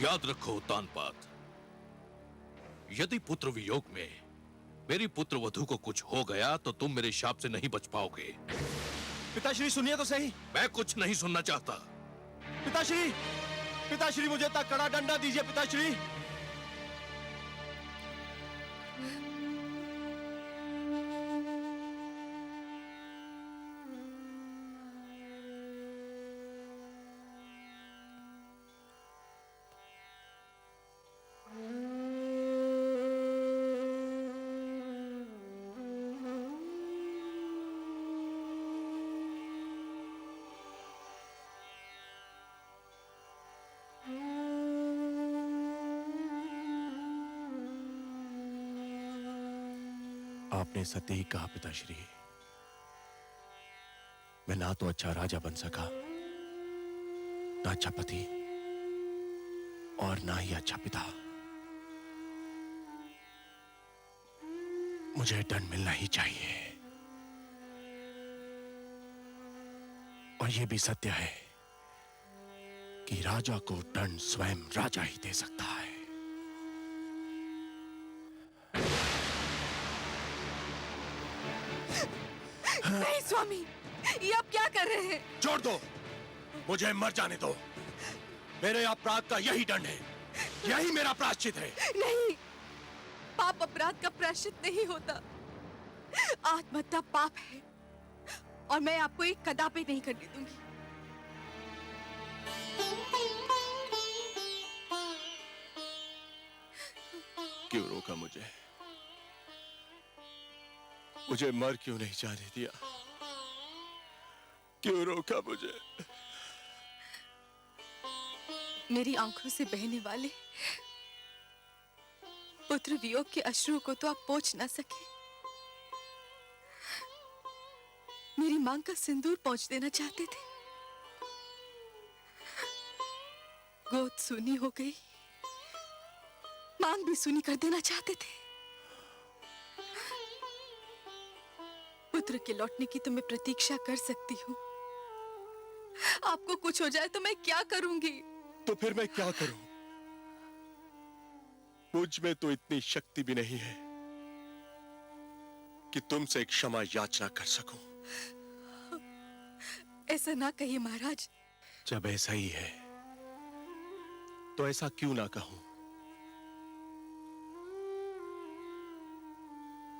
याद रखो उत्तानपाद, यदि पुत्र वियोग में मेरी पुत्र वधू को कुछ हो गया तो तुम मेरे शाप से नहीं बच पाओगे। पिताश्री सुनिए तो सही। मैं कुछ नहीं सुनना चाहता। पिताश्री, पिताश्री मुझे इतना कड़ा डंडा दीजिए पिताश्री। आपने सत्य ही कहा पिताश्री। मैं ना तो अच्छा राजा बन सका, ना अच्छा पति, और ना ही अच्छा पिता। मुझे दंड मिलना ही चाहिए। और यह भी सत्य है कि राजा को दंड स्वयं राजा ही दे सकता है। नहीं स्वामी, ये आप क्या कर रहे हैं? छोड़ दो, मुझे मर जाने दो। मेरे अपराध का यही दंड है, यही मेरा प्रायश्चित है। नहीं, पाप अपराध का प्रायश्चित नहीं होता। आत्महत्या पाप है और मैं आपको एक कदापि नहीं करने दूंगी। क्यों रोका मुझे? मुझे मर क्यों नहीं जाने दिया? क्यों रोका मुझे? मेरी आंखों से बहने वाले पुत्र वियोग के अश्रु को तो आप पोंछ ना सके। मेरी मांग का सिंदूर पोंछ देना चाहते थे। गोद सूनी हो गई, मांग भी सूनी कर देना चाहते थे। पुत्र के लौटने की तो मैं प्रतीक्षा कर सकती हूँ। आपको कुछ हो जाए तो मैं क्या करूंगी? तो फिर मैं क्या करूं? मुझ में तो इतनी शक्ति भी नहीं है कि तुमसे क्षमा याचना कर सकूं। ऐसा ना कहिए महाराज। जब ऐसा ही है तो ऐसा क्यों ना कहूं?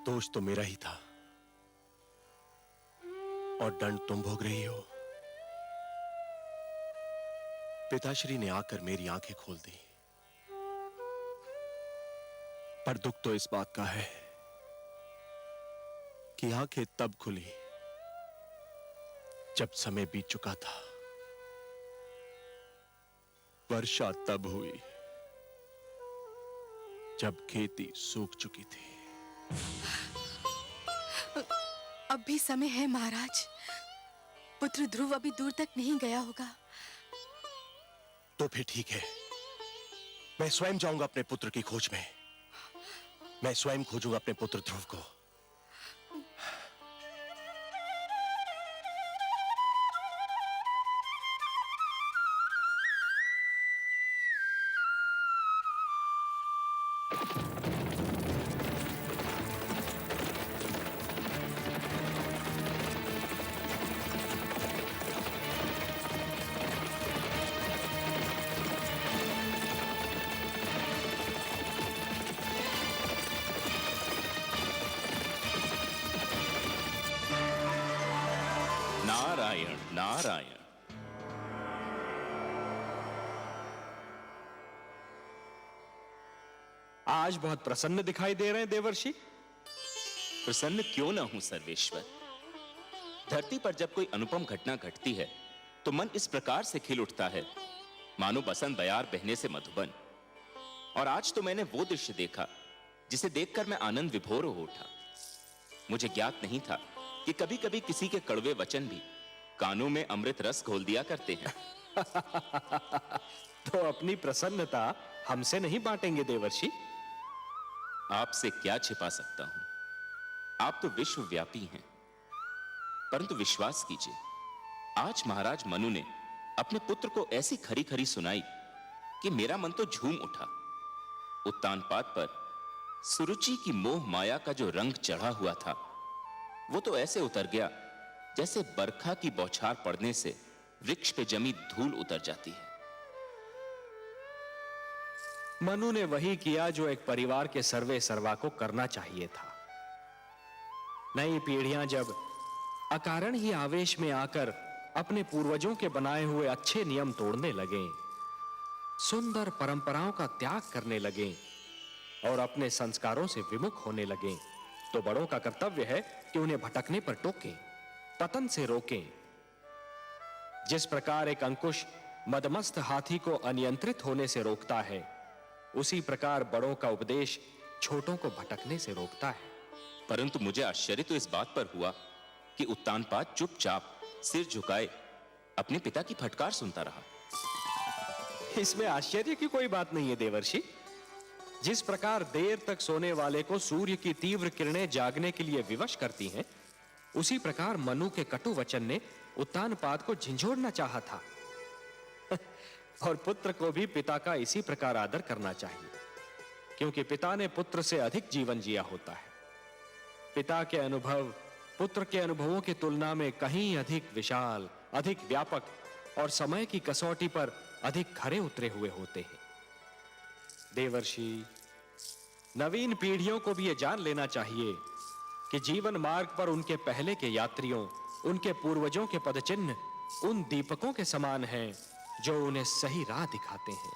दोष तो मेरा ही था और दंड तुम भोग रही हो। पिताश्री ने आकर मेरी आंखें खोल दी, पर दुख तो इस बात का है कि आंखें तब खुली जब समय बीत चुका था। वर्षा तब हुई जब खेती सूख चुकी थी। अब भी समय है महाराज। पुत्र ध्रुव अभी दूर तक नहीं गया होगा। तो फिर ठीक है, मैं स्वयं जाऊंगा अपने पुत्र की खोज में। मैं स्वयं खोजूंगा अपने पुत्र ध्रुव को। नारायण नारायण। आज बहुत प्रसन्न दिखाई दे रहे हैं देवर्षि। प्रसन्न क्यों ना हूं सर्वेश्वर। धरती पर जब कोई अनुपम घटना घटती है तो मन इस प्रकार से खिल उठता है मानो बसंत बयार बहने से मधुबन। और आज तो मैंने वो दृश्य देखा जिसे देखकर मैं आनंद विभोर हो उठा। मुझे ज्ञात नहीं था कि कभी कभी किसी के कड़वे वचन भी कानों में अमृत रस घोल दिया करते हैं। तो अपनी प्रसन्नता हमसे नहीं बांटेंगे देवर्षि? आपसे क्या छिपा सकता हूं? आप तो विश्वव्यापी हैं। परंतु विश्वास कीजिए, आज महाराज मनु ने अपने पुत्र को ऐसी खरी खरी सुनाई कि मेरा मन तो झूम उठा। उत्तानपाद पर सुरुचि की मोह माया का जो रंग चढ़ा हुआ था, वो तो ऐसे उतर गया जैसे बरखा की बौछार पड़ने से वृक्ष पे जमी धूल उतर जाती है। मनु ने वही किया जो एक परिवार के सर्वे सर्वा को करना चाहिए था। नई पीढ़ियां जब अकारण ही आवेश में आकर अपने पूर्वजों के बनाए हुए अच्छे नियम तोड़ने लगे, सुंदर परंपराओं का त्याग करने लगे और अपने संस्कारों से विमुख होने लगे, तो बड़ों का कर्तव्य है कि उन्हें भटकने पर टोकें, पतन से रोकें। जिस प्रकार एक अंकुश मदमस्त हाथी को अनियंत्रित होने से रोकता है, उसी प्रकार बड़ों का उपदेश छोटों को भटकने से रोकता है। परंतु मुझे आश्चर्य तो इस बात पर हुआ कि उत्तानपाद चुपचाप सिर झुकाए अपने पिता की फटकार सुनता रहा। इसमें आश्चर्य की कोई बात नहीं है देवर्षि। जिस प्रकार देर तक सोने वाले को सूर्य की तीव्र किरणें जागने के लिए विवश करती हैं, उसी प्रकार मनु के कटु वचन ने उत्तानपाद को झिंझोड़ना चाहा था। और पुत्र को भी पिता का इसी प्रकार आदर करना चाहिए, क्योंकि पिता ने पुत्र से अधिक जीवन जिया होता है। पिता के अनुभव पुत्र के अनुभवों की तुलना में कहीं अधिक विशाल, अधिक व्यापक और समय की कसौटी पर अधिक खरे उतरे हुए होते हैं। देवर्षि, नवीन पीढ़ियों को भी यह जान लेना चाहिए कि जीवन मार्ग पर उनके पहले के यात्रियों, उनके पूर्वजों के पदचिन्ह उन दीपकों के समान हैं जो उन्हें सही राह दिखाते हैं।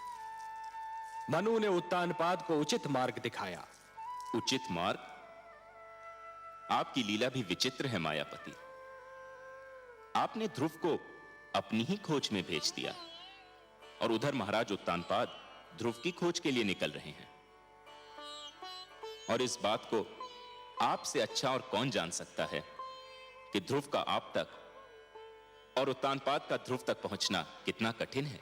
मनु ने उत्तानपाद को उचित मार्ग दिखाया। उचित मार्ग? आपकी लीला भी विचित्र है मायापति। आपने ध्रुव को अपनी ही खोज में भेज दिया और उधर महाराज उत्तानपाद ध्रुव की खोज के लिए निकल रहे हैं। और इस बात को आपसे अच्छा और कौन जान सकता है कि ध्रुव का आप तक और उत्तानपाद का ध्रुव तक पहुंचना कितना कठिन है।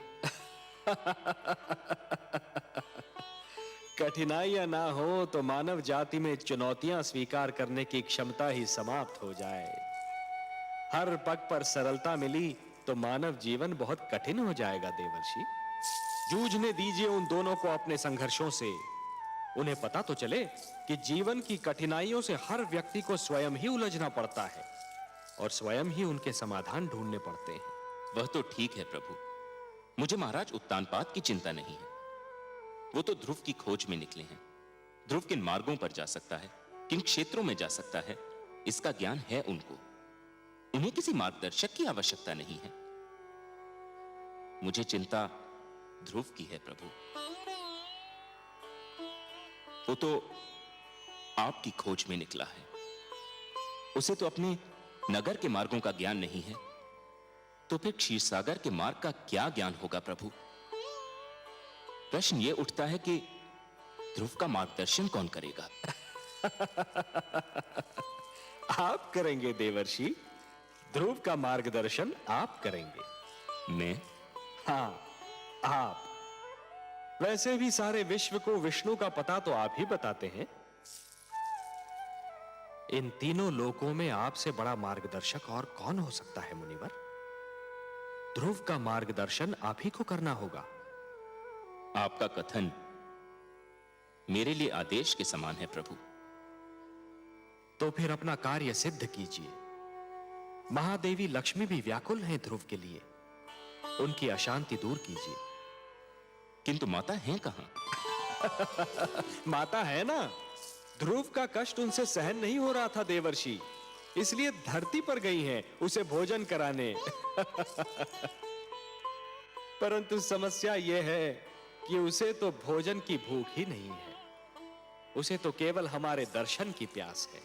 कठिनाइयां ना हो तो मानव जाति में चुनौतियां स्वीकार करने की क्षमता ही समाप्त हो जाए। हर पग पर सरलता मिली तो मानव जीवन बहुत कठिन हो जाएगा देवर्षि। जूझने दीजिए उन दोनों को अपने संघर्षों से। उन्हें पता तो चले कि जीवन की कठिनाइयों से हर व्यक्ति को स्वयं ही उलझना पड़ता है और स्वयं ही उनके समाधान ढूंढने पड़ते हैं। वह तो ठीक है प्रभु, मुझे महाराज उत्तानपाद की चिंता नहीं है। वो तो ध्रुव की खोज में निकले हैं। ध्रुव किन मार्गों पर जा सकता है, किन क्षेत्रों में जा सकता है, इसका ज्ञान है उनको। उन्हें किसी मार्गदर्शक की आवश्यकता नहीं है। मुझे चिंता ध्रुव की है प्रभु। वो तो आपकी खोज में निकला है। उसे तो अपने नगर के मार्गों का ज्ञान नहीं है, तो फिर क्षीरसागर के मार्ग का क्या ज्ञान होगा प्रभु? प्रश्न यह उठता है कि ध्रुव का मार्गदर्शन कौन करेगा? आप करेंगे देवर्षि। ध्रुव का मार्गदर्शन आप करेंगे। मैं? हाँ, आप। वैसे भी सारे विश्व को विष्णु का पता तो आप ही बताते हैं। इन तीनों लोकों में आपसे बड़ा मार्गदर्शक और कौन हो सकता है मुनिवर? ध्रुव का मार्गदर्शन आप ही को करना होगा। आपका कथन मेरे लिए आदेश के समान है प्रभु। तो फिर अपना कार्य सिद्ध कीजिए। महादेवी लक्ष्मी भी व्याकुल हैं ध्रुव के लिए। उनकी अशांति दूर कीजिए। किंतु माता हैं कहां? माता है ना। ध्रुव का कष्ट उनसे सहन नहीं हो रहा था देवर्षि, इसलिए धरती पर गई हैं उसे भोजन कराने। परंतु समस्या यह है कि उसे तो भोजन की भूख ही नहीं है। उसे तो केवल हमारे दर्शन की प्यास है,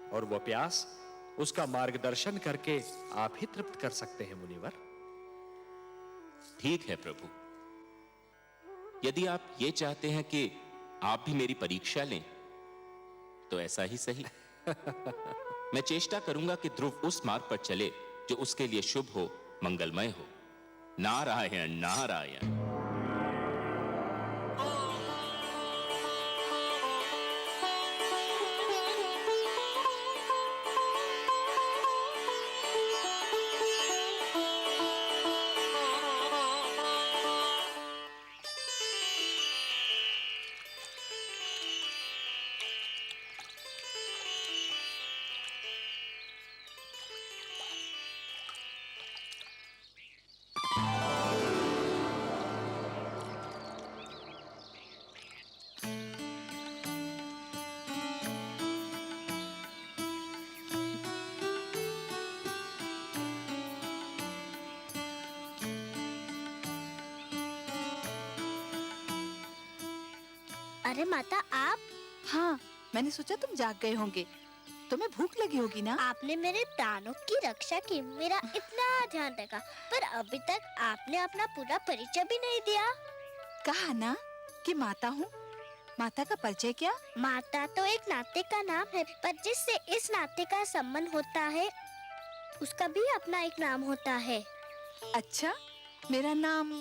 और वह प्यास उसका मार्गदर्शन करके आप ही तृप्त कर सकते हैं मुनिवर। ठीक है प्रभु, यदि आप ये चाहते हैं कि आप भी मेरी परीक्षा लें, तो ऐसा ही सही। मैं चेष्टा करूंगा कि ध्रुव उस मार्ग पर चले जो उसके लिए शुभ हो, मंगलमय हो। नारायण नारायण। अरे माता आप हाँ, मैंने सोचा तुम जाग गए होंगे, तुम्हें भूख लगी होगी ना। आपने मेरे प्राणों की रक्षा की, मेरा इतना ध्यान रखा, पर अभी तक आपने अपना पूरा परिचय भी नहीं दिया। कहा ना कि माता हूँ। माता का परिचय क्या? माता तो एक नाते का नाम है, पर जिससे इस नाते का संबंध होता है उसका भी अपना एक नाम होता है। अच्छा, मेरा नाम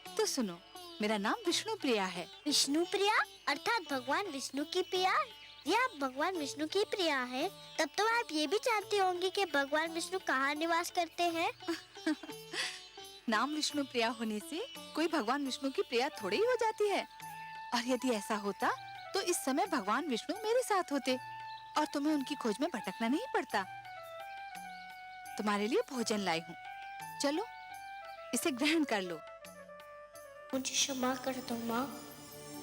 तो सुनो, मेरा नाम विष्णु प्रिया है। विष्णु प्रिया अर्थात भगवान विष्णु की प्रिया। यदि आप भगवान विष्णु की प्रिया है, तब तो आप ये भी जानती होंगी कि भगवान विष्णु कहाँ निवास करते हैं। नाम विष्णु प्रिया होने से कोई भगवान विष्णु की प्रिया थोड़ी ही हो जाती है। और यदि ऐसा होता तो इस समय भगवान विष्णु मेरे साथ होते और तुम्हें उनकी खोज में भटकना नहीं पड़ता। तुम्हारे लिए भोजन लाई हूँ, चलो इसे ग्रहण कर लो। मुझे क्षमा कर दो माँ,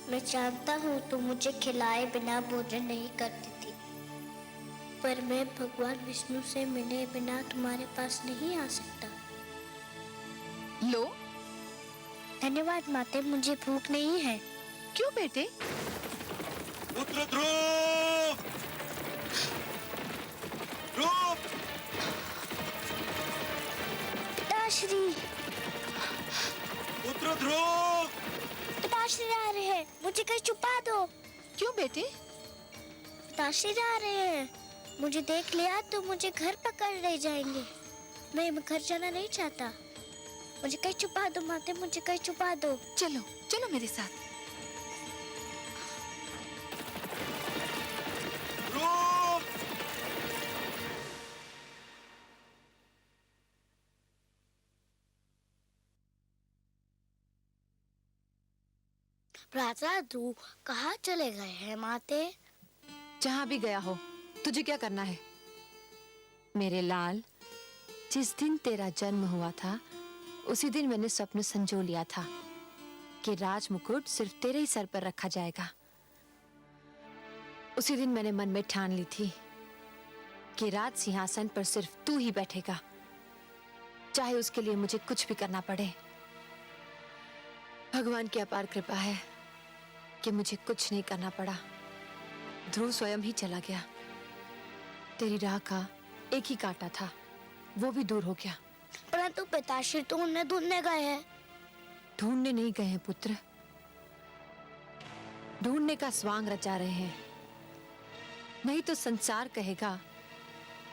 मैं जानता हूँ तुम मुझे खिलाए बिना भोजन नहीं करती थी, पर मैं भगवान विष्णु से मिले बिना तुम्हारे पास नहीं आ सकता। लो। धन्यवाद माते, मुझे भूख नहीं है। क्यों बेटे? पुत्र ध्रुव! ध्रुव! पिताश्री, पुत्र ध्रुव! पिताश्री आ रहे हैं, मुझे कहीं छुपा दो। क्यों बेटे? पिताश्री आ रहे हैं, मुझे देख लिया तो मुझे घर पकड़ ले जाएंगे। मैं घर जाना नहीं चाहता, मुझे कहीं छुपा दो माते, मुझे कहीं छुपा दो। चलो चलो मेरे साथ। ध्रुव! राजा ध्रुव कहाँ चले गए हैं माते? जहां भी गया हो, तुझे क्या करना है? मेरे लाल, जिस दिन तेरा जन्म हुआ था उसी दिन मैंने स्वप्न संजो लिया था कि राज मुकुट सिर्फ तेरे ही सर पर रखा जाएगा। उसी दिन मैंने मन में ठान ली थी कि राज सिंहासन पर सिर्फ तू ही बैठेगा, चाहे उसके लिए मुझे कुछ भी करना पड़े। भगवान की अपार कृपा है कि मुझे कुछ नहीं करना पड़ा। ध्रुव स्वयं ही चला गया। तेरी राह का एक ही कांटा था, वो भी दूर हो गया। परंतु पिताश्री तो उन्हें ढूंढने गए हैं। ढूंढने नहीं गए हैं पुत्र, ढूंढने का स्वांग रचा रहे हैं। नहीं तो संसार कहेगा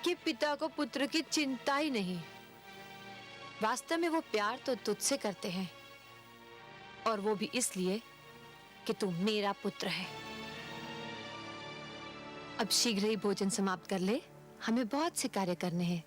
कि पिता को पुत्र की चिंता ही नहीं। वास्तव में वो प्यार तो तुझसे करते हैं, और वो भी इसलिए कि तू मेरा पुत्र है। अब शीघ्र ही भोजन समाप्त कर ले, हमें बहुत से कार्य करने हैं।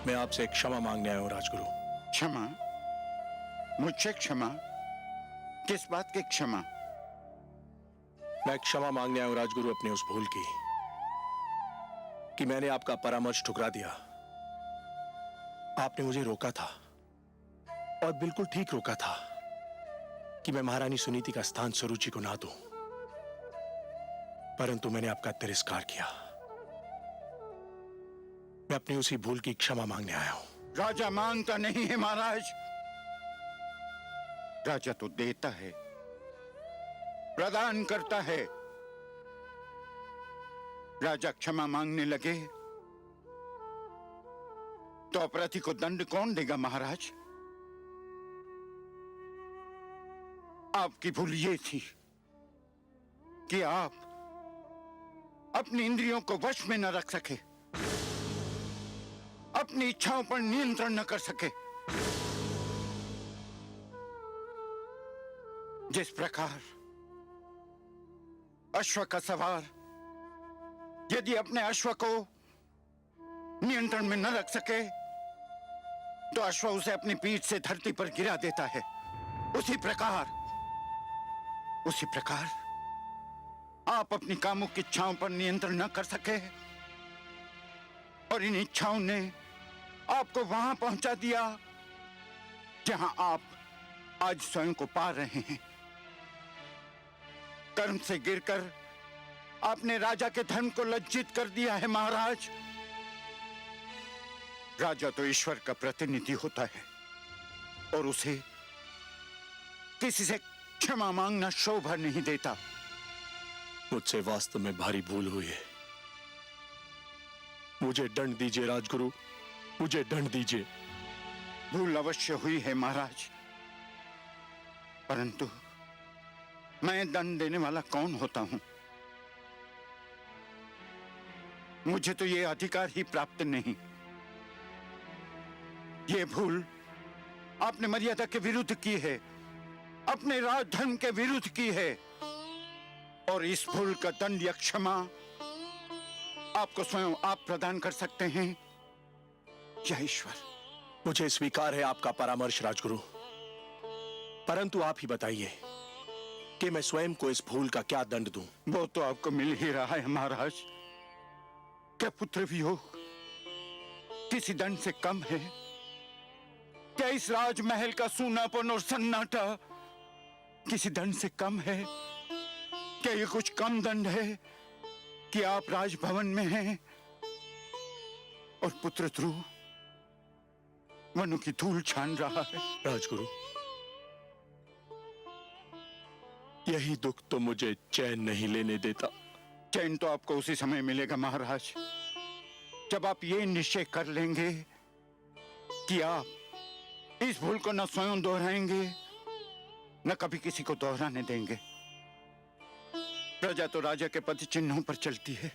मैं आपसे क्षमा मांगने आया हूं राजगुरु। क्षमा? मुझसे क्षमा? किस बात की क्षमा? मैं क्षमा मांगने आया हूं राजगुरु अपने उस भूल की कि मैंने आपका परामर्श ठुकरा दिया। आपने मुझे रोका था और बिल्कुल ठीक रोका था कि मैं महारानी सुनीति का स्थान सुरुचि को ना दूं, परंतु मैंने आपका तिरस्कार किया। मैं अपनी उसी भूल की क्षमा मांगने आया हूं। राजा मांगता नहीं है महाराज, राजा तो देता है, प्रदान करता है। राजा क्षमा मांगने लगे तो अपराधी को दंड कौन देगा महाराज? आपकी भूल ये थी कि आप अपनी इंद्रियों को वश में न रख सके, अपनी इच्छाओं पर नियंत्रण न कर सके, जिस प्रकार अश्व का सवार यदि अपने अश्व को नियंत्रण में न रख सके तो अश्व उसे अपनी पीठ से धरती पर गिरा देता है, उसी प्रकार आप अपनी कामुक इच्छाओं पर नियंत्रण न कर सके और इन इच्छाओं ने आपको वहां पहुंचा दिया जहां आप आज स्वयं को पा रहे हैं। कर्म से गिरकर आपने राजा के धर्म को लज्जित कर दिया है महाराज। राजा तो ईश्वर का प्रतिनिधि होता है और उसे किसी से क्षमा मांगना शोभा नहीं देता। मुझसे वास्तव में भारी भूल हुई है। मुझे दंड दीजिए राजगुरु, मुझे दंड दीजिए। भूल अवश्य हुई है महाराज, परंतु मैं दंड देने वाला कौन होता हूं? मुझे तो ये अधिकार ही प्राप्त नहीं। ये भूल आपने मर्यादा के विरुद्ध की है, अपने राजधर्म के विरुद्ध की है और इस भूल का दंड या क्षमा आपको स्वयं आप प्रदान कर सकते हैं या ईश्वर। मुझे स्वीकार है आपका परामर्श राजगुरु, परंतु आप ही बताइए कि मैं स्वयं को इस भूल का क्या दंड दूं? वो तो आपको मिल ही रहा है महाराज। क्या पुत्र वियोग किसी दंड से कम है? क्या इस राजमहल का सूनापन और सन्नाटा किसी दंड से कम है? क्या ये कुछ कम दंड है कि आप राजभवन में हैं और पुत्र ध्रुव वनों की धूल छान रहा है? राजगुरु, यही दुख तो मुझे चैन नहीं लेने देता। चैन तो आपको उसी समय मिलेगा महाराज, जब आप ये निश्चय कर लेंगे कि आप इस भूल को न स्वयं दोहराएंगे न कभी किसी को दोहराने देंगे। प्रजा तो राजा के पद चिन्हों पर चलती है।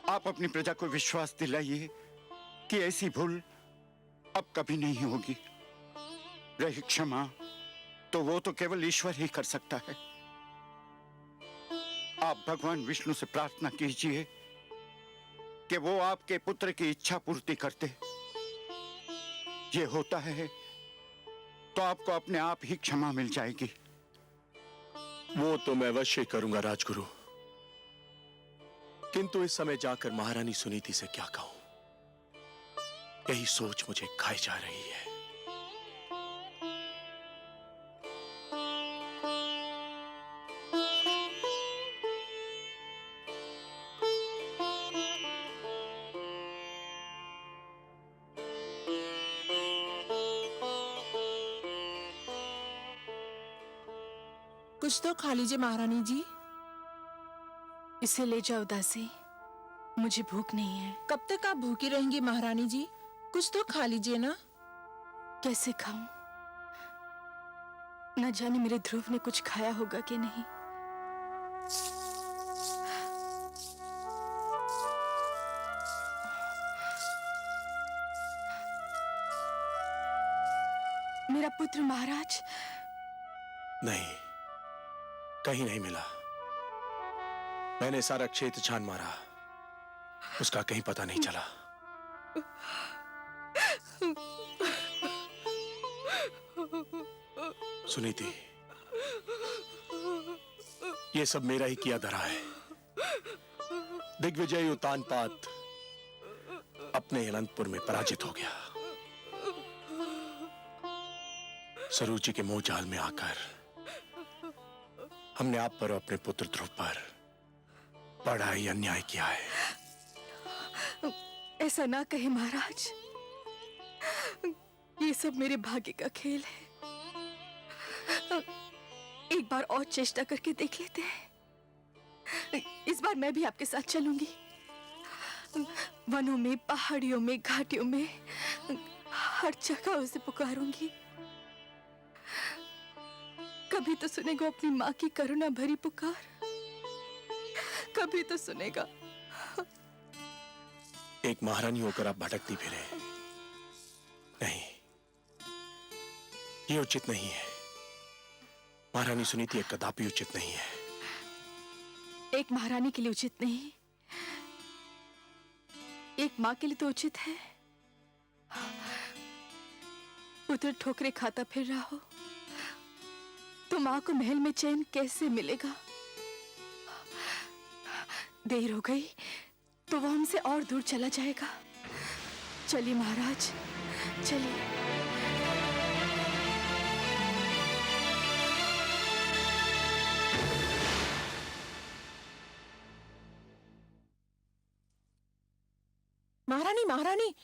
आप अपनी प्रजा को विश्वास दिलाइए कि ऐसी भूल अब कभी नहीं होगी। रही क्षमा तो वो तो केवल ईश्वर ही कर सकता है। आप भगवान विष्णु से प्रार्थना कीजिए कि वो आपके पुत्र की इच्छा पूर्ति करते। ये होता है तो आपको अपने आप ही क्षमा मिल जाएगी। वो तो मैं अवश्य करूंगा राजगुरु, किंतु इस समय जाकर महारानी सुनीति से क्या कहूं, यही सोच मुझे खाई जा रही है। कुछ तो खा लीजिए महारानी जी। इसे ले जाओ दासी, मुझे भूख नहीं है। कब तक आप भूखी रहेंगी महारानी जी? कुछ तो खा लीजिए ना। कैसे खाऊं? न जाने मेरे ध्रुव ने कुछ खाया होगा कि नहीं। मेरा पुत्र महाराज। नहीं, कहीं नहीं मिला। मैंने सारा क्षेत्र छान मारा, उसका कहीं पता नहीं चला। सुनीति, ये सब मेरा ही किया धरा है। दिग्विजय उतानपाद अपने अनंतपुर में पराजित हो गया। सरूची के मोह जाल में आकर हमने आप पर और अपने पुत्र ध्रुव पर बड़ा ही अन्याय किया है। ऐसा ना कहे महाराज, ये सब मेरे भाग्य का खेल है। एक बार और चेष्टा करके देख लेते हैं। इस बार मैं भी आपके साथ चलूंगी। वनों में, पहाड़ियों में, घाटियों में, हर जगह उसे पुकारूंगी। कभी तो सुनेगा अपनी माँ की करुणा भरी पुकार। कभी तो सुनेगा। एक महारानी होकर आप भटकती फिरे। नहीं, ये उचित नहीं है। महारानी सुनीति एक कदापि उचित नहीं है। एक महारानी के लिए उचित नहीं, एक माँ के लिए तो उचित है। पुत्र ठोकरे खाता फिर रहा हो तो माँ को महल में चैन कैसे मिलेगा? देर हो गई तो वो हमसे और दूर चला जाएगा। चलिए महाराज, चलिए। महारानी महारानी,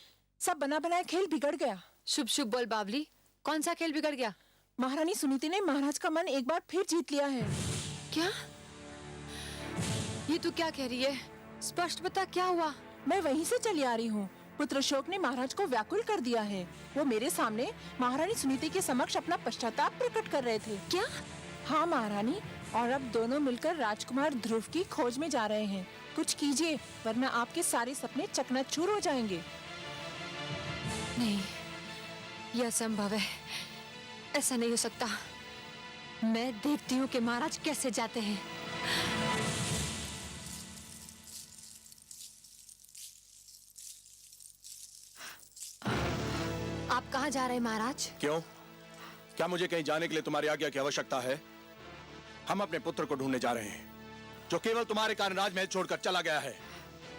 सब बना बनाया खेल बिगड़ गया। शुभ शुभ बोल बावली, कौन सा खेल बिगड़ गया? महारानी सुनीति ने महाराज का मन एक बार फिर जीत लिया है। क्या? ये तू क्या कह रही है? स्पष्ट बता, क्या हुआ? मैं वहीं से चली आ रही हूँ। पुत्र शोक ने महाराज को व्याकुल कर दिया है। वो मेरे सामने महारानी सुनीति के समक्ष अपना पश्चाताप प्रकट कर रहे थे। क्या? हाँ महारानी, और अब दोनों मिलकर राजकुमार ध्रुव की खोज में जा रहे हैं। कुछ कीजिए, वरना आपके सारे सपने चकनाचूर हो जाएंगे। नहीं, यह असंभव है। ऐसा नहीं हो सकता। मैं देखती हूँ कि महाराज कैसे जाते हैं। आप कहाँ जा रहे हैं महाराज? क्यों? क्या मुझे कहीं जाने के लिए तुम्हारी आज्ञा की आवश्यकता है? हम अपने पुत्र को ढूंढने जा रहे हैं, जो केवल तुम्हारे कारण राजमहल छोड़कर चला गया है।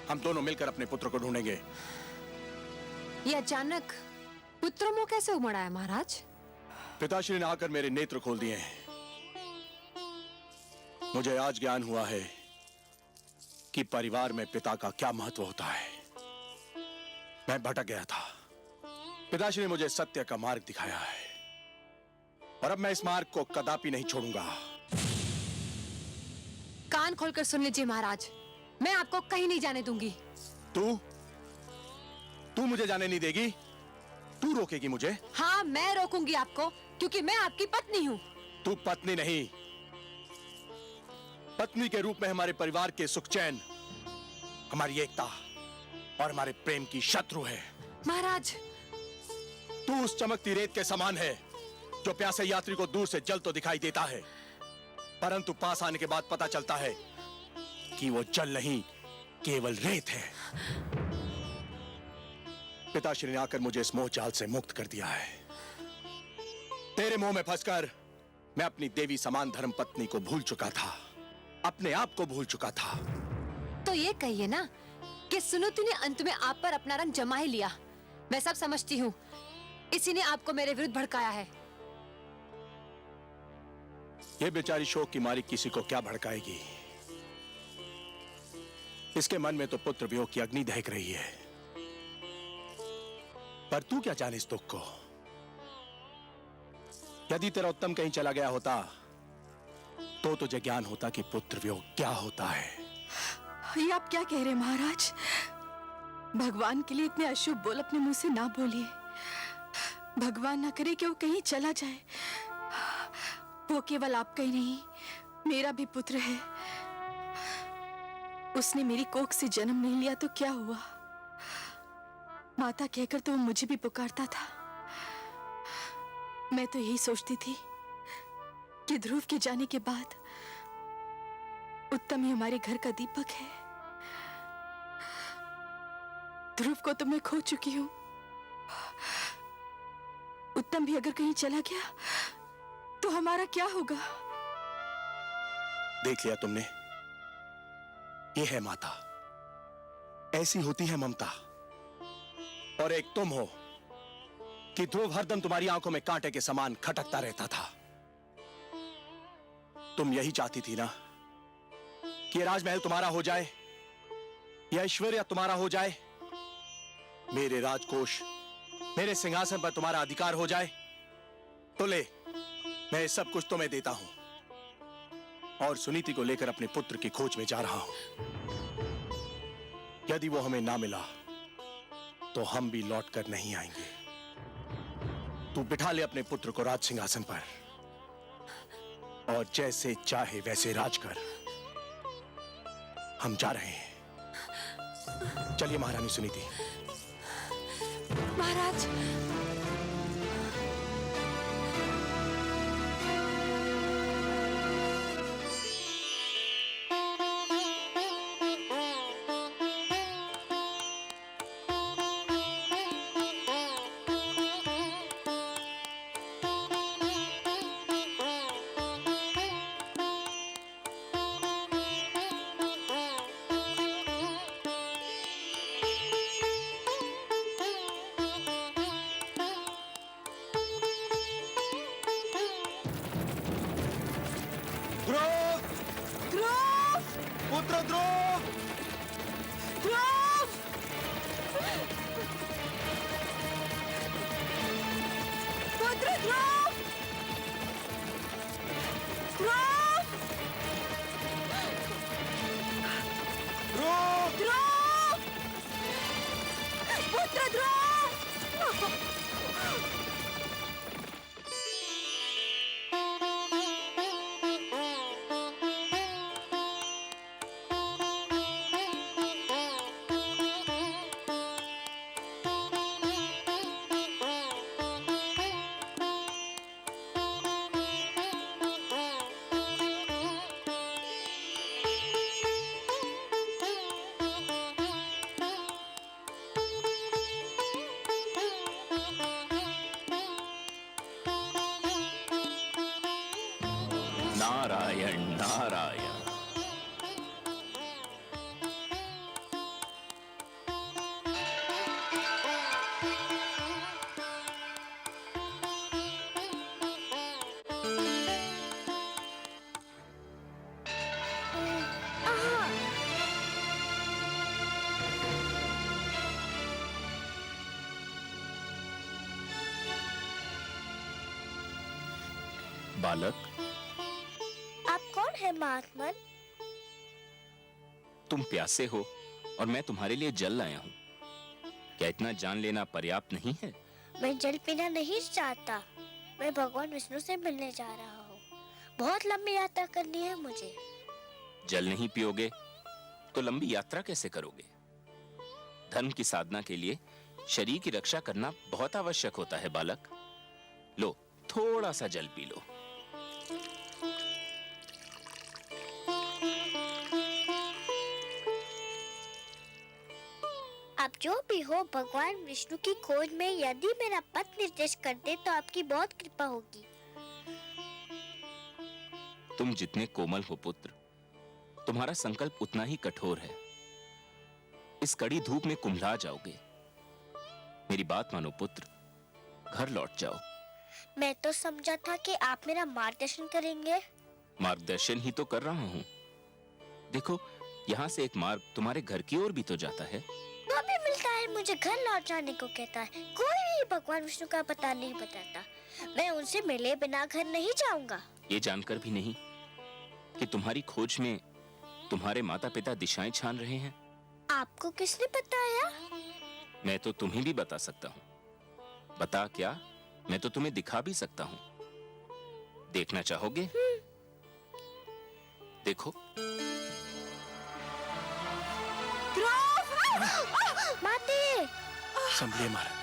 हम दोनों मिलकर अपने पुत्र को ढूंढेंगे। ये अचानक पुत्र मोह कैसे उमड़ा है महाराज? पिताश्री ने आकर मेरे नेत्र खोल दिए हैं। मुझे आज ज्ञान हुआ है कि परिवार में पिता का क्या महत्व होता है। मैं भटक गया था। पिताश्री ने मुझे सत्य का मार्ग दिखाया है, और अब मैं इस मार्ग को कदापि नहीं छोड़ूंगा। कान खोलकर सुन लीजिए महाराज, मैं आपको कहीं नहीं जाने दूंगी। तू मुझे जाने नहीं देगी? तू रोकेगी मुझे? हाँ, मैं रोकूंगी आपको, क्योंकि मैं आपकी पत्नी हूँ। तू पत्नी नहीं, पत्नी के रूप में हमारे परिवार के सुख चैन, हमारी एकता और हमारे प्रेम की शत्रु है। महाराज, तू उस चमकती रेत के समान है जो प्यासे यात्री को दूर से जल तो दिखाई देता है, परंतु पास आने के बाद पता चलता है कि वो जल नहीं, केवल रेत है। पिताश्री ने आकर मुझे इस मोह जाल से मुक्त कर दिया है। तेरे मोह में फंसकर मैं अपनी देवी समान धर्म पत्नी को भूल चुका था, अपने आप को भूल चुका था। तो ये कहिए ना कि सुनीति ने अंत में आप पर अपना रंग जमा ही लिया। मैं सब समझती हूँ, इसी ने आपको मेरे विरुद्ध भड़काया है। ये बेचारी शोक की मारी किसी को क्या भड़काएगी? इसके मन में तो पुत्र वियोग की अग्नि दहक रही है। पर तू क्या जाने इस दुख को? यदि तेरा उत्तम कहीं चला गया होता तो तुझे ज्ञान होता कि पुत्र वियोग क्या होता है। ये आप क्या कह रहे हैं महाराज? भगवान के लिए इतने अशुभ बोल अपने मुंह से ना बोलिए। भगवान ना करे कि वो कहीं चला जाए। वो केवल आपका ही नहीं, मेरा भी पुत्र है। उसने मेरी कोख से जन्म नहीं लिया तो क्या हुआ? माता कहकर तो वो मुझे भी पुकारता था। मैं तो यही सोचती थी कि ध्रुव के जाने के बाद उत्तम ही हमारे घर का दीपक है। ध्रुव को तो मैं खो चुकी हूं। उत्तम भी अगर कहीं चला गया तो हमारा क्या होगा? देख लिया तुमने, ये है माता, ऐसी होती है ममता। और एक तुम हो कि ध्रुव हरदम तुम्हारी आंखों में कांटे के समान खटकता रहता था। तुम यही चाहती थी ना कि राजमहल तुम्हारा हो जाए, यह ऐश्वर्य तुम्हारा हो जाए, मेरे राजकोष, मेरे सिंहासन पर तुम्हारा अधिकार हो जाए। तो ले, मैं सब कुछ तुम्हें देता हूं और सुनीति को लेकर अपने पुत्र की खोज में जा रहा हूं। यदि वो हमें ना मिला तो हम भी लौट कर नहीं आएंगे। तू बिठा ले अपने पुत्र को राज सिंहासन पर और जैसे चाहे वैसे राज कर। हम जा रहे हैं। चलिए महारानी सुनीति। महाराज, ध्रुव! ध्रुव! पुत्र ध्रुव! ध्रुव! पुत्र ध्रुव! ध्रुव! ध्रुव! ध्रुव! पुत्र ध्रुव! नारायण नारायण। बालक, आप कौन है महात्मन? तुम प्यासे हो और मैं तुम्हारे लिए जल लाया हूं। क्या इतना जान लेना पर्याप्त नहीं है? मैं जल पीना नहीं चाहता। मैं भगवान विष्णु से मिलने जा रहा हूँ। बहुत लंबी यात्रा करनी है मुझे। जल नहीं पियोगे तो लंबी यात्रा कैसे करोगे? धर्म की साधना के लिए शरीर की रक्षा करना बहुत आवश्यक होता है बालक। लो, थोड़ा सा जल पी लो। आप जो भी हो, भगवान विष्णु की खोज में यदि मेरा पथ निर्देश कर दे तो आपकी बहुत कृपा होगी। तुम जितने कोमल हो पुत्र, तुम्हारा संकल्प उतना ही कठोर है। इस कड़ी धूप में कुम्हला जाओगे। मेरी बात मानो पुत्र, घर लौट जाओ। मैं तो समझा था कि आप मेरा मार्गदर्शन करेंगे। मार्गदर्शन ही तो कर रहा हूं। देखो, यहाँ से एक मार्ग तुम्हारे घर की ओर भी तो जाता है। वो भी मिलता है, मुझे घर लौट जाने को कहता है। कोई भी भगवान विष्णु का पता नहीं बताता। मैं उनसे मिले बिना घर नहीं जाऊंगा। ये जानकर भी नहीं कि तुम्हारी खोज में तुम्हारे माता पिता दिशाएं छान रहे हैं। आपको किसने बताया? मैं तो तुम्हें भी बता सकता हूँ। बता क्या, मैं तो तुम्हें दिखा भी सकता हूँ। देखना चाहोगे? देखो। माते! संभलिए महाराज।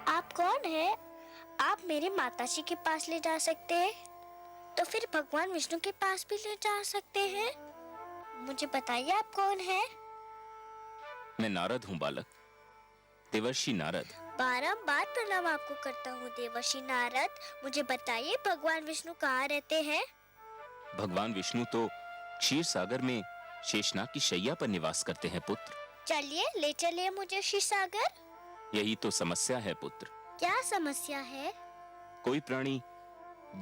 आप कौन है? आप मेरे माताजी के पास ले जा सकते हैं, तो फिर भगवान विष्णु के पास भी ले जा सकते हैं। मुझे बताइए आप कौन है? मैं नारद हूँ बालक, देवर्षि नारद। बारंबार प्रणाम आपको करता हूँ देवर्षि नारद। मुझे बताइए भगवान विष्णु कहाँ रहते हैं? भगवान विष्णु तो क्षीर सागर में शेषनाग की शैया पर निवास करते हैं पुत्र। चलिए ले चलिए मुझे क्षीर सागर। यही तो समस्या है पुत्र। क्या समस्या है? कोई प्राणी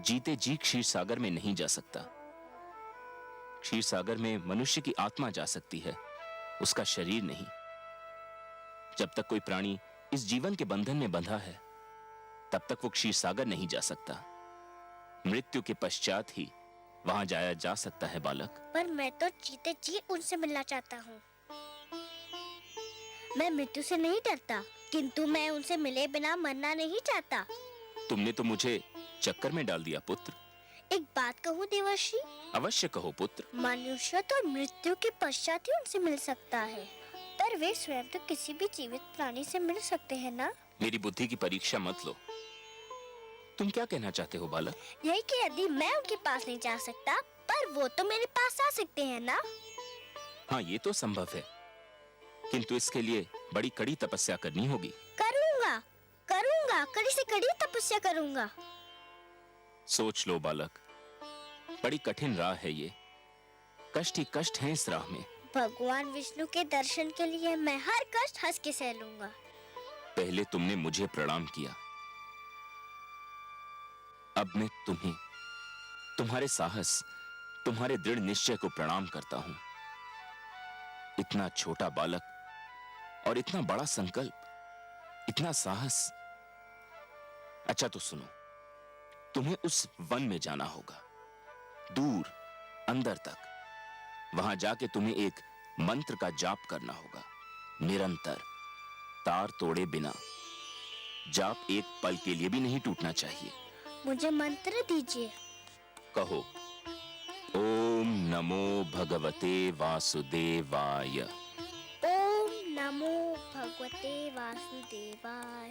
जीते जी क्षीर सागर में नहीं जा सकता। क्षीर सागर में मनुष्य की आत्मा जा सकती है, उसका शरीर नहीं। जब तक कोई प्राणी इस जीवन के बंधन में बंधा है, तब तक वो क्षीर सागर नहीं जा सकता। मृत्यु के पश्चात ही वहां जाया जा सकता है बालक। पर मैं तो जीते जी उनसे मिलना चाहता हूँ। मैं मृत्यु से नहीं डरता, किंतु मैं उनसे मिले बिना मरना नहीं चाहता। तुमने तो मुझे चक्कर में डाल दिया पुत्र। एक बात कहूँ देवर्षि, अवश्य कहो पुत्र। मनुष्य तो मृत्यु के पश्चात ही उनसे मिल सकता है, पर वे स्वयं तो किसी भी जीवित प्राणी से मिल सकते हैं ना? मेरी बुद्धि की परीक्षा मत लो। तुम क्या कहना चाहते हो बालक? यही कि यदि मैं उनके पास नहीं जा सकता, पर वो तो मेरे पास आ सकते हैं ना? हाँ, ये तो संभव है, किंतु इसके लिए बड़ी कड़ी तपस्या करनी होगी। करूँगा, करूँगा, कड़ी से कड़ी तपस्या करूँगा। सोच लो बालक, बड़ी कठिन राह है ये, कष्ट ही कष्ट है इस राह में। भगवान विष्णु के दर्शन के लिए मैं हर कष्ट हंस के सह लूंगा। पहले तुमने मुझे प्रणाम किया, अब मैं तुम्हें, तुम्हारे साहस, तुम्हारे दृढ़ निश्चय को प्रणाम करता हूं। इतना छोटा बालक और इतना बड़ा संकल्प, इतना साहस। अच्छा तो सुनो, तुम्हें उस वन में जाना होगा, दूर अंदर तक। वहां जाके तुम्हें एक मंत्र का जाप करना होगा, निरंतर, तार तोड़े बिना। जाप एक पल के लिए भी नहीं टूटना चाहिए। मुझे मंत्र दीजिए। कहो, ओम नमो भगवते वासुदेवाय। ओम नमो भगवते वासुदेवाय।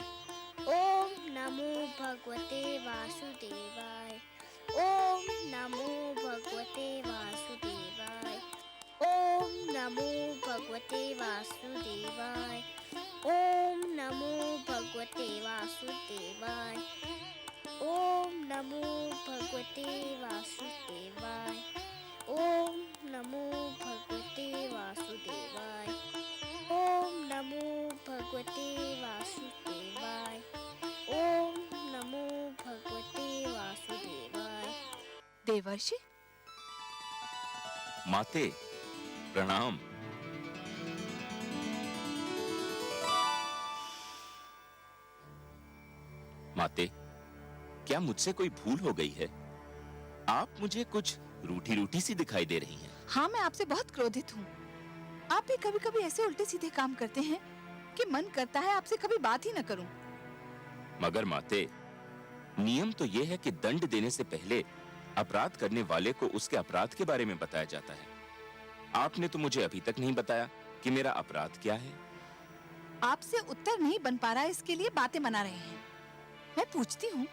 ओम नमो भगवते वासुदेवाय। ओम नमो भगवते वासुदेवाय। ओम नमो भगवते वासुदेवाय। ओम नमो भगवते वासुदेवाय। ओम नमो भगवते वासुदेवाय। ओम नमो भगवते वासुदेवाय। ओम नमो भगवते वासुदेवाय। ओम नमो भगवते वासुदेवाय। देवर्षि, माते प्रणाम। माते, क्या मुझसे कोई भूल हो गई है? आप मुझे कुछ रूठी रूठी सी दिखाई दे रही हैं। हाँ, मैं आपसे बहुत क्रोधित हूँ। आप भी कभी कभी ऐसे उल्टे सीधे काम करते हैं कि मन करता है आपसे कभी बात ही न करूं। मगर माते, नियम तो यह है कि दंड देने से पहले अपराध करने वाले को उसके अपराध के बारे में बताया जाता है। आपने तो मुझे अभी तक नहीं बताया कि मेरा अपराध क्या है। आपसे उत्तर नहीं बन पा रहा, इसके लिए बातें बना रहे हैं। मैं पूछती हूँ,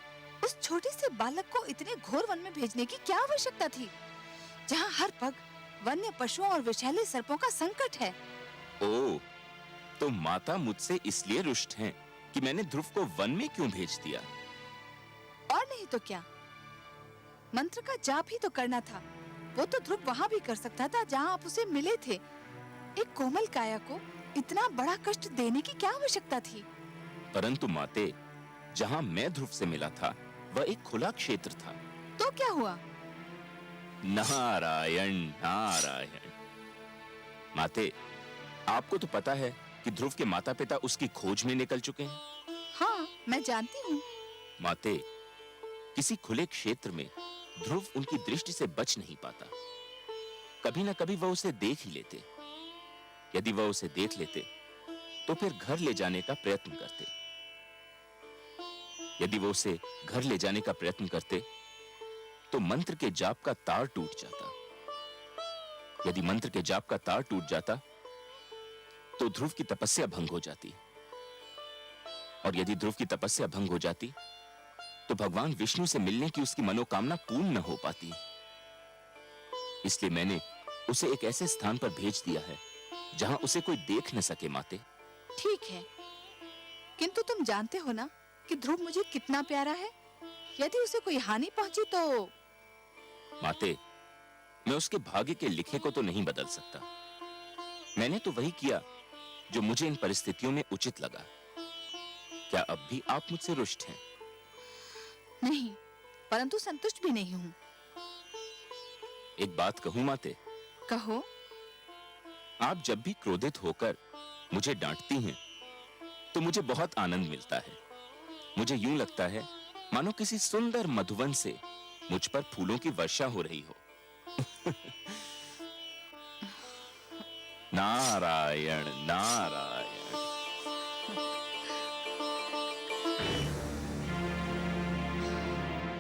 उस छोटे से बालक को इतने घोर वन में भेजने की क्या आवश्यकता थी, जहाँ हर पग वन्य पशुओं और विषैले सर्पों का संकट है? ओ, तो माता मुझसे इसलिए रुष्ट हैं कि मैंने ध्रुव को वन में क्यों भेज दिया? और नहीं तो क्या, मंत्र का जाप ही तो करना था। वो तो ध्रुव वहाँ भी कर सकता था जहाँ आप उसे मिले थे। एक कोमल काया को इतना बड़ा कष्ट देने की क्या आवश्यकता थी? परंतु माते, जहाँ मैं ध्रुव से मिला था वह एक खुला क्षेत्र था। तो क्या हुआ? नारायण नारायण। माते, आपको तो पता है कि ध्रुव के माता पिता उसकी खोज में निकल चुके हैं। हाँ, मैं जानती हूँ। माते, किसी खुले क्षेत्र में ध्रुव उनकी दृष्टि से बच नहीं पाता। कभी न कभी वह उसे देख ही लेते। यदि वह उसे देख लेते तो फिर घर ले जाने का प्रयत्न करते। यदि वो उसे घर ले जाने का प्रयत्न करते तो मंत्र के जाप का तार टूट जाता। यदि मंत्र के जाप का तार टूट जाता तो ध्रुव की तपस्या भंग हो जाती, और यदि ध्रुव की तपस्या भंग हो जाती तो भगवान विष्णु से मिलने की उसकी मनोकामना पूर्ण न हो पाती। इसलिए मैंने उसे एक ऐसे स्थान पर भेज दिया है जहां उसे कोई देख न सके। माते, ठीक है, किंतु तुम जानते हो ना कि ध्रुव मुझे कितना प्यारा है। यदि उसे कोई हानि पहुंची तो? माते, मैं उसके भाग्य के लिखे को तो नहीं बदल सकता। मैंने तो वही किया जो मुझे इन परिस्थितियों में उचित लगा। क्या अब भी आप मुझसे रुष्ट हैं? नहीं, परंतु संतुष्ट भी नहीं हूँ। एक बात कहूं माते? कहो। आप जब भी क्रोधित होकर मुझे डांटती हैं तो मुझे बहुत आनंद मिलता है। मुझे यूं लगता है मानो किसी सुंदर मधुवन से मुझ पर फूलों की वर्षा हो रही हो। नारायण नारायण।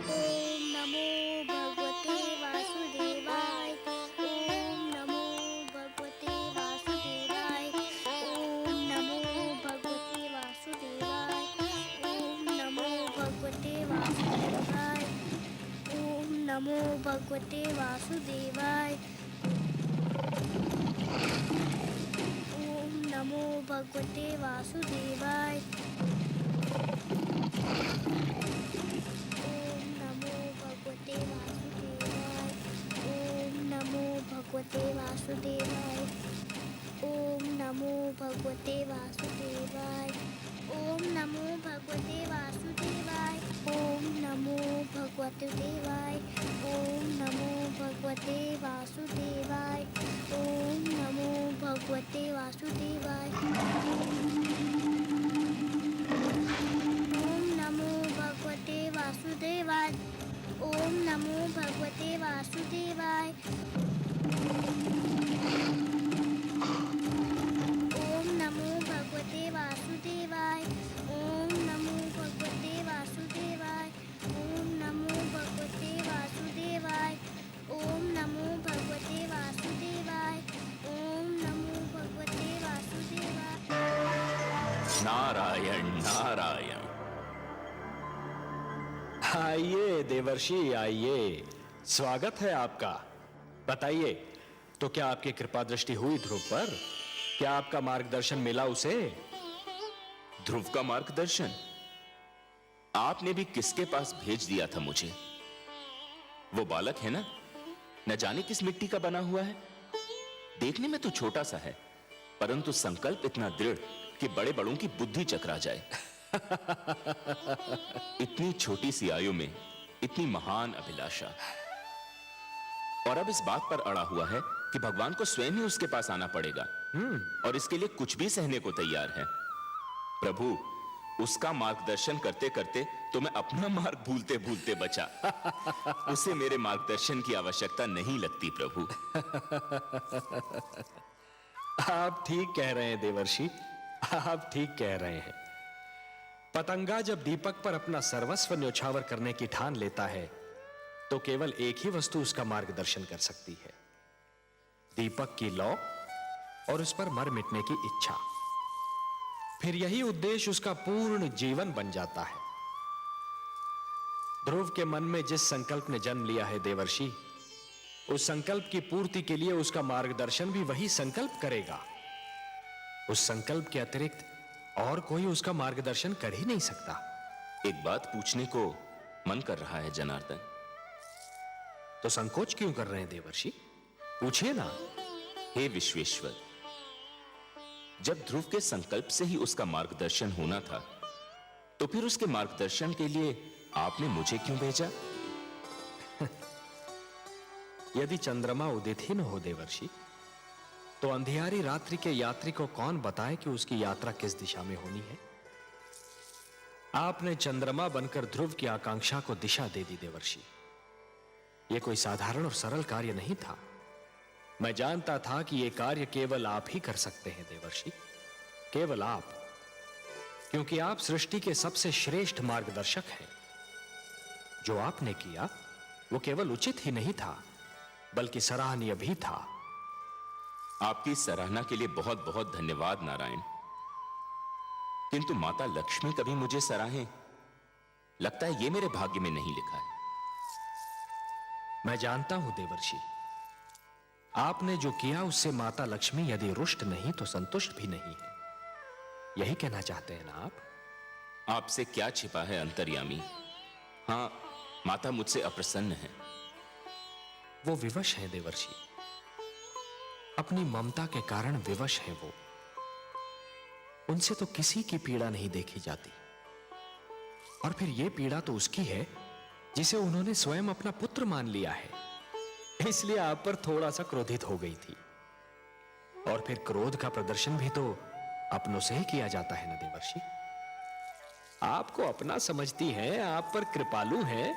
ओम नमो नमो भगवते वासुदेवाय। ओम नमो भगवते वासुदेवाय। ओम नमो भगवते वासुदेवाय। ओम नमो भगवते वासुदेवाय। ओम नमो भगवते वासुदेवाय। ओम नमो भगवते वासुदेवाय। ओम नमो भगवते देवाय। ओम नमो भगवते वासुदेवाय। ओम नमो भगवते वासुदेवाय। ओम नमो भगवते वासुदेवाय। ओम नमो भगवते वासुदेवाय। ओम नमो भगवते वासुदेवाय। ओम नमो भगवते वासुदेवाय। ओम नमो भगवते वासुदेवाय। ओम नमो भगवते वासुदेवाय। ओम नमो भगवते वासुदेवाय। नारायण नारायण। आइए देवर्षि आइए, स्वागत है आपका। बताइए, तो क्या आपकी कृपा दृष्टि हुई ध्रुव पर? क्या आपका मार्गदर्शन मिला उसे? ध्रुव का मार्गदर्शन आपने भी किसके पास भेज दिया था मुझे? वो बालक है ना, न जाने किस मिट्टी का बना हुआ है। देखने में तो छोटा सा है, परंतु संकल्प इतना दृढ़ कि बड़े बड़ों की बुद्धि चकरा जाए। इतनी छोटी सी आयु में इतनी महान अभिलाषा, और अब इस बात पर अड़ा हुआ है कि भगवान को स्वयं ही उसके पास आना पड़ेगा, और इसके लिए कुछ भी सहने को तैयार है। प्रभु, उसका मार्गदर्शन करते करते तो मैं अपना मार्ग भूलते भूलते बचा। उसे मेरे मार्गदर्शन की आवश्यकता नहीं लगती प्रभु। आप ठीक कह रहे हैं देवर्षि, आप ठीक कह रहे हैं। पतंगा जब दीपक पर अपना सर्वस्व न्योछावर करने की ठान लेता है, तो केवल एक ही वस्तु उसका मार्गदर्शन कर सकती है, दीपक की लौ और उस पर मर मिटने की इच्छा। फिर यही उद्देश्य उसका पूर्ण जीवन बन जाता है। ध्रुव के मन में जिस संकल्प ने जन्म लिया है देवर्षि, उस संकल्प की पूर्ति के लिए उसका मार्गदर्शन भी वही संकल्प करेगा। उस संकल्प के अतिरिक्त और कोई उसका मार्गदर्शन कर ही नहीं सकता। एक बात पूछने को मन कर रहा है जनार्दन। तो संकोच क्यों कर रहे हैं देवर्षि? पूछिए ना। हे विश्वेश्वर, जब ध्रुव के संकल्प से ही उसका मार्गदर्शन होना था, तो फिर उसके मार्गदर्शन के लिए आपने मुझे क्यों भेजा? यदि चंद्रमा उदित ही न हो देवर्षि, तो अंधियारी रात्रि के यात्री को कौन बताए कि उसकी यात्रा किस दिशा में होनी है? आपने चंद्रमा बनकर ध्रुव की आकांक्षा को दिशा दे दी देवर्षि। यह कोई साधारण और सरल कार्य नहीं था। मैं जानता था कि यह कार्य केवल आप ही कर सकते हैं देवर्षि, केवल आप, क्योंकि आप सृष्टि के सबसे श्रेष्ठ मार्गदर्शक हैं। जो आपने किया वो केवल उचित ही नहीं था, बल्कि सराहनीय भी था। आपकी सराहना के लिए बहुत बहुत धन्यवाद नारायण। किंतु माता लक्ष्मी कभी मुझे सराहें, लगता है ये मेरे भाग्य में नहीं लिखा है। मैं जानता हूं देवर्षि, आपने जो किया उससे माता लक्ष्मी यदि रुष्ट नहीं तो संतुष्ट भी नहीं है। यही कहना चाहते हैं ना आप? आपसे क्या छिपा है अंतर्यामी। हां, माता मुझसे अप्रसन्न है। वो विवश है देवर्षि, अपनी ममता के कारण विवश है वो। उनसे तो किसी की पीड़ा नहीं देखी जाती, और फिर ये पीड़ा तो उसकी है जिसे उन्होंने स्वयं अपना पुत्र मान लिया है। इसलिए आप पर थोड़ा सा क्रोधित हो गई थी। और फिर क्रोध का प्रदर्शन भी तो अपनों से ही किया जाता है ना देवर्षि। आपको अपना समझती हैं, आप पर कृपालु हैं,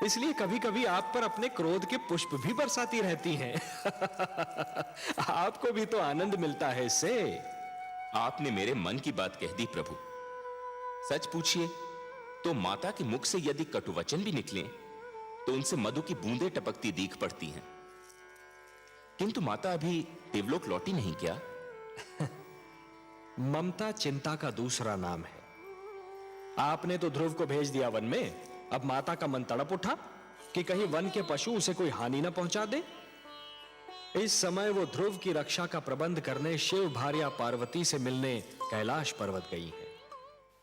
इसलिए कभी कभी आप पर अपने क्रोध के पुष्प भी बरसाती रहती हैं। आपको भी तो आनंद मिलता है इससे। आपने मेरे मन की बात कह दी प्रभु। सच पूछिए तो माता के मुख से यदि कटुवचन भी निकले तो उनसे मधु की बूंदें टपकती दीख पड़ती हैं। किंतु माता अभी देवलोक लौटी नहीं क्या? ममता चिंता का दूसरा नाम है। आपने तो ध्रुव को भेज दिया वन में, अब माता का मन तड़प उठा कि कहीं वन के पशु उसे कोई हानि न पहुंचा दे। इस समय वो ध्रुव की रक्षा का प्रबंध करने शिव भार्या पार्वती से मिलने कैलाश पर्वत गई है।